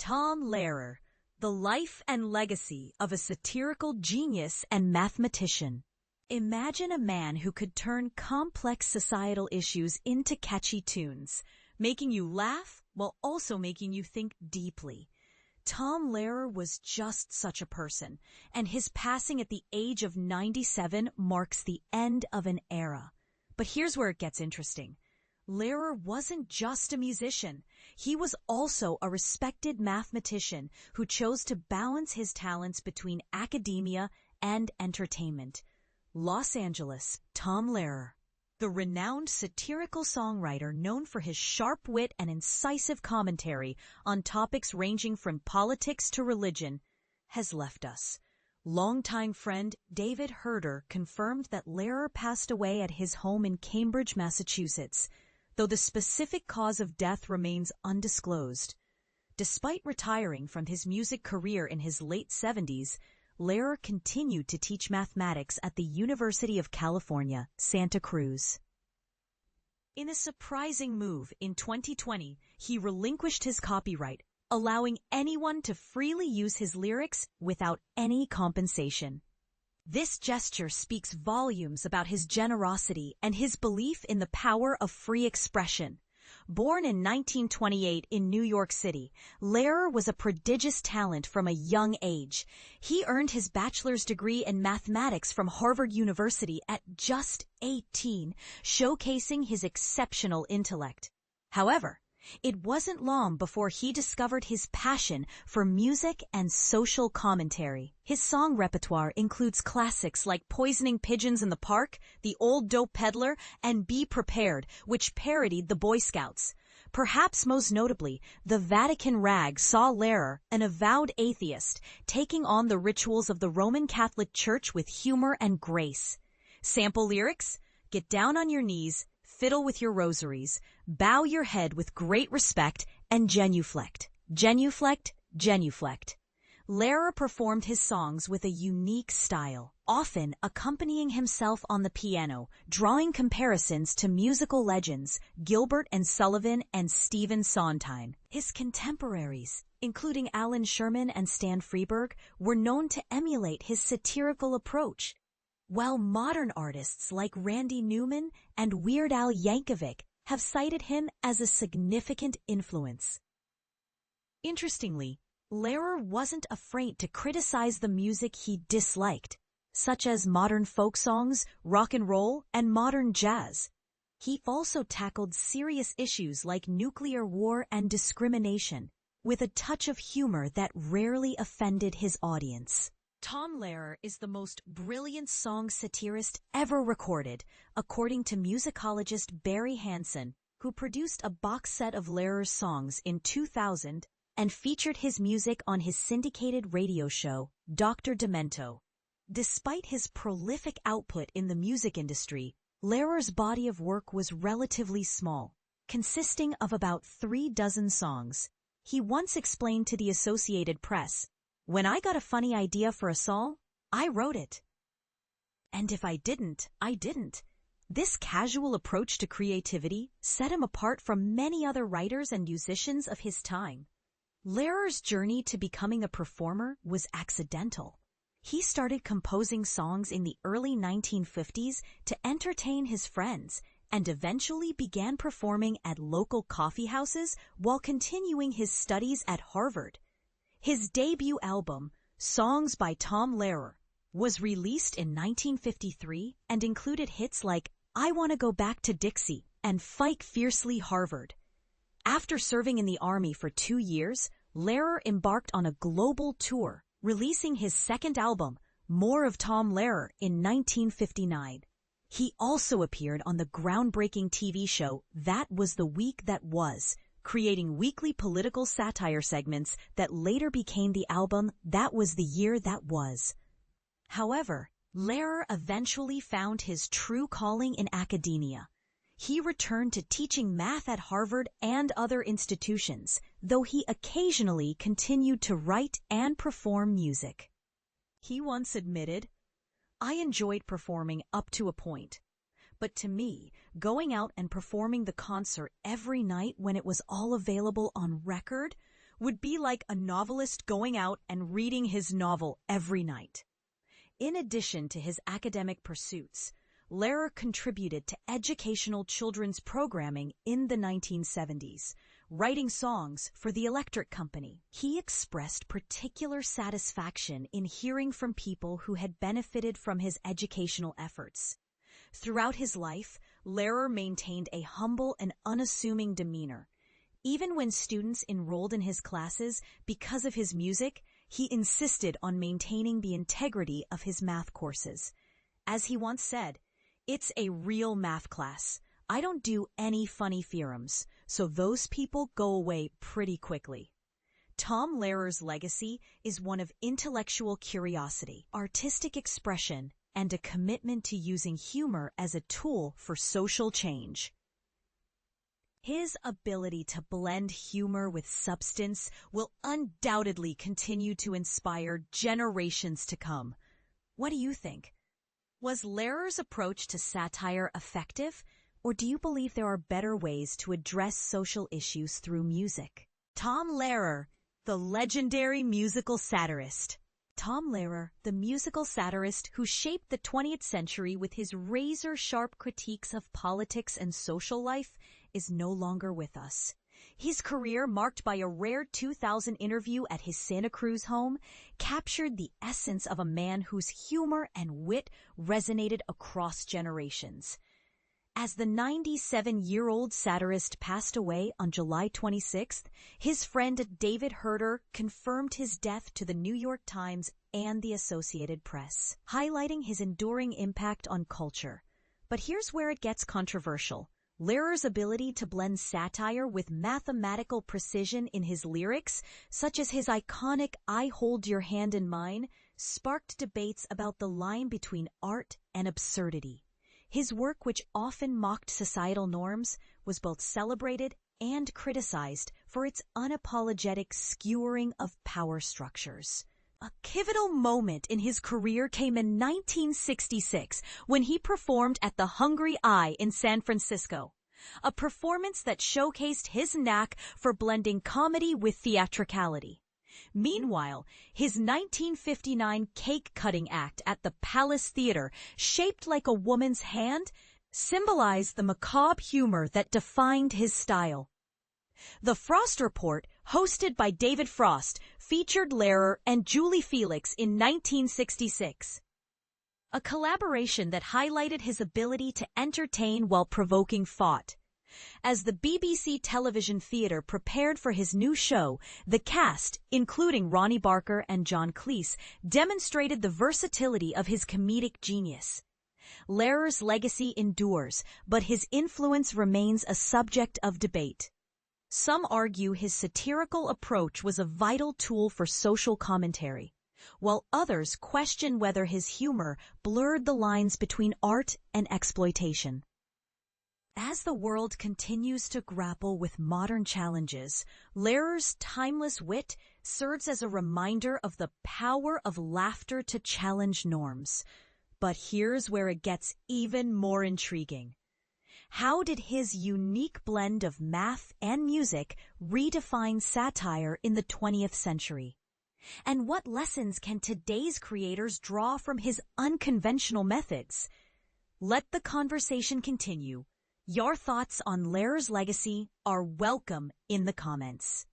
Tom Lehrer, The Life and Legacy of a Satirical Genius and Mathematician. Imagine a man who could turn complex societal issues into catchy tunes, making you laugh while also making you think deeply. Tom Lehrer was just such a person, and his passing at the age of 97 marks the end of an era. But here's where it gets interesting. Lehrer wasn't just a musician. He was also a respected mathematician who chose to balance his talents between academia and entertainment. Los Angeles, Tom Lehrer, the renowned satirical songwriter known for his sharp wit and incisive commentary on topics ranging from politics to religion, has left us. Longtime friend David Herder confirmed that Lehrer passed away at his home in Cambridge, Massachusetts, though the specific cause of death remains undisclosed. Despite retiring from his music career in his late 70s, Lehrer continued to teach mathematics at the University of California, Santa Cruz. In a surprising move, in 2020, he relinquished his copyright, allowing anyone to freely use his lyrics without any compensation. This gesture speaks volumes about his generosity and his belief in the power of free expression. Born in 1928 in New York City, Lehrer was a prodigious talent from a young age. He earned his bachelor's degree in mathematics from Harvard University at just 18, showcasing his exceptional intellect. However, it wasn't long before he discovered his passion for music and social commentary. His song repertoire includes classics like Poisoning Pigeons in the Park, The Old Dope Peddler, and Be Prepared, which parodied the Boy Scouts. Perhaps most notably, the Vatican Rag saw Lehrer, an avowed atheist, taking on the rituals of the Roman Catholic Church with humor and grace. Sample lyrics: get down on your knees, fiddle with your rosaries, bow your head with great respect, and genuflect, genuflect, genuflect. Lehrer performed his songs with a unique style, often accompanying himself on the piano, drawing comparisons to musical legends Gilbert and Sullivan and Stephen Sondheim. His contemporaries, including Alan Sherman and Stan Freberg, were known to emulate his satirical approach, while modern artists like Randy Newman and Weird Al Yankovic have cited him as a significant influence. Interestingly, Lehrer wasn't afraid to criticize the music he disliked, such as modern folk songs, rock and roll, and modern jazz. He also tackled serious issues like nuclear war and discrimination, with a touch of humor that rarely offended his audience. Tom Lehrer is the most brilliant song satirist ever recorded, according to musicologist Barry Hansen, who produced a box set of Lehrer's songs in 2000 and featured his music on his syndicated radio show, Dr. Demento. Despite his prolific output in the music industry, Lehrer's body of work was relatively small, consisting of about 36 songs. He once explained to the Associated Press, "When I got a funny idea for a song, I wrote it. And if I didn't, I didn't." This casual approach to creativity set him apart from many other writers and musicians of his time. Lehrer's journey to becoming a performer was accidental. He started composing songs in the early 1950s to entertain his friends and eventually began performing at local coffee houses while continuing his studies at Harvard. His debut album, Songs by Tom Lehrer, was released in 1953 and included hits like I Wanna Go Back to Dixie and Fight Fiercely Harvard. After serving in the Army for 2 years, Lehrer embarked on a global tour, releasing his second album, More of Tom Lehrer, in 1959. He also appeared on the groundbreaking TV show That Was the Week That Was, creating weekly political satire segments that later became the album That Was the Year That Was. However, Lehrer eventually found his true calling in academia. He returned to teaching math at Harvard and other institutions, though he occasionally continued to write and perform music. He once admitted, "I enjoyed performing up to a point. But to me, going out and performing the concert every night when it was all available on record would be like a novelist going out and reading his novel every night. In addition to his academic pursuits, Lehrer contributed to educational children's programming in the 1970s, writing songs for the electric company. He expressed particular satisfaction in hearing from people who had benefited from his educational efforts. Throughout his life, Lehrer maintained a humble and unassuming demeanor. Even when students enrolled in his classes because of his music, he insisted on maintaining the integrity of his math courses. As he once said, "It's a real math class. I don't do any funny theorems, so those people go away pretty quickly." Tom Lehrer's legacy is one of intellectual curiosity, artistic expression, and a commitment to using humor as a tool for social change. His ability to blend humor with substance will undoubtedly continue to inspire generations to come. What do you think? Was Lehrer's approach to satire effective, or do you believe there are better ways to address social issues through music? Tom Lehrer, the legendary musical satirist. Tom Lehrer, the musical satirist who shaped the 20th century with his razor-sharp critiques of politics and social life, is no longer with us. His career, marked by a rare 2000 interview at his Santa Cruz home, captured the essence of a man whose humor and wit resonated across generations. As the 97-year-old satirist passed away on July 26th, his friend David Herter confirmed his death to the New York Times and the Associated Press, highlighting his enduring impact on culture. But here's where it gets controversial. Lehrer's ability to blend satire with mathematical precision in his lyrics, such as his iconic "I Hold Your Hand in Mine," sparked debates about the line between art and absurdity. His work, which often mocked societal norms, was both celebrated and criticized for its unapologetic skewering of power structures. A pivotal moment in his career came in 1966 when he performed at the Hungry Eye in San Francisco, a performance that showcased his knack for blending comedy with theatricality. Meanwhile, his 1959 cake-cutting act at the Palace Theater, shaped like a woman's hand, symbolized the macabre humor that defined his style. The Frost Report, hosted by David Frost, featured Lehrer and Julie Felix in 1966. A collaboration that highlighted his ability to entertain while provoking thought. As the BBC Television Theatre prepared for his new show, the cast, including Ronnie Barker and John Cleese, demonstrated the versatility of his comedic genius. Lehrer's legacy endures, but his influence remains a subject of debate. Some argue his satirical approach was a vital tool for social commentary, while others question whether his humor blurred the lines between art and exploitation. As the world continues to grapple with modern challenges, Lehrer's timeless wit serves as a reminder of the power of laughter to challenge norms. But here's where it gets even more intriguing. How did his unique blend of math and music redefine satire in the 20th century? And what lessons can today's creators draw from his unconventional methods? Let the conversation continue. Your thoughts on Lehrer's legacy are welcome in the comments.